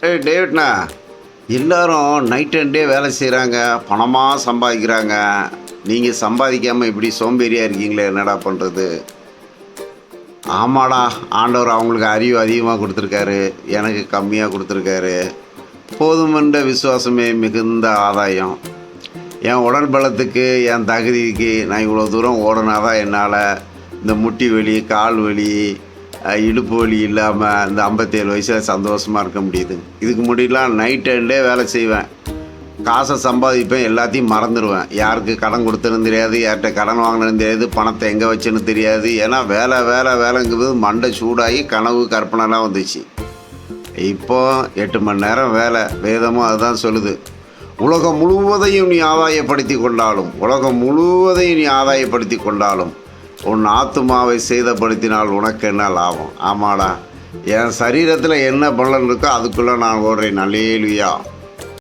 ஏய் டேவிட்ண்ணா, எல்லாரும் night and டே வேலை செய்கிறாங்க, பணமாக சம்பாதிக்கிறாங்க. நீங்கள் சம்பாதிக்காமல் இப்படி சோம்பேறியாக இருக்கீங்களே, என்னடா பண்ணுறது? ஆமாடா, ஆண்டவர் அவங்களுக்கு அறிவு அதிகமாக கொடுத்துருக்காரு, எனக்கு கம்மியாக கொடுத்துருக்காரு. போதுமென்ற விசுவாசமே மிகுந்த ஆதாயம். என் உடல் பலத்துக்கு, என் தகுதிக்கு நான் இவ்வளோ தூரம் ஓடினா தான் என்னால் இந்த முட்டி வலி, கால் வலி, இடுப்பு வலி இல்லாமல் இந்த 57 வயசில் சந்தோஷமாக இருக்க முடியுது. இதுக்கு முடியலாம் நைட் அண்டே வேலை செய்வேன், காசை சம்பாதிப்பேன், எல்லாத்தையும் மறந்துடுவேன். யாருக்கு கடன் கொடுத்தனும் தெரியாது, யார்கிட்ட கடன் வாங்கினு தெரியாது, பணத்தை எங்கே வச்சுன்னு தெரியாது. ஏன்னா வேலை வேலை வேலைங்கிறது மண்டை சூடாகி கனவு கற்பனைலாம் வந்துச்சு. இப்போ 8 மணி நேரம் வேலை. வேதமும் அதுதான் சொல்லுது. உலகம் முழுவதையும் நீ ஆதாயப்படுத்தி கொண்டாலும், உலகம் முழுவதையும் நீ ஆதாயப்படுத்தி கொண்டாலும் உன் ஆத்துமாவை சேதப்படுத்தினால் உனக்கு என்ன லாபம்? ஆமாடா, என் சரீரத்தில் என்ன பலன் இருக்கோ அதுக்குள்ளே நான் ஓடுறேன். அல்லேலூயா.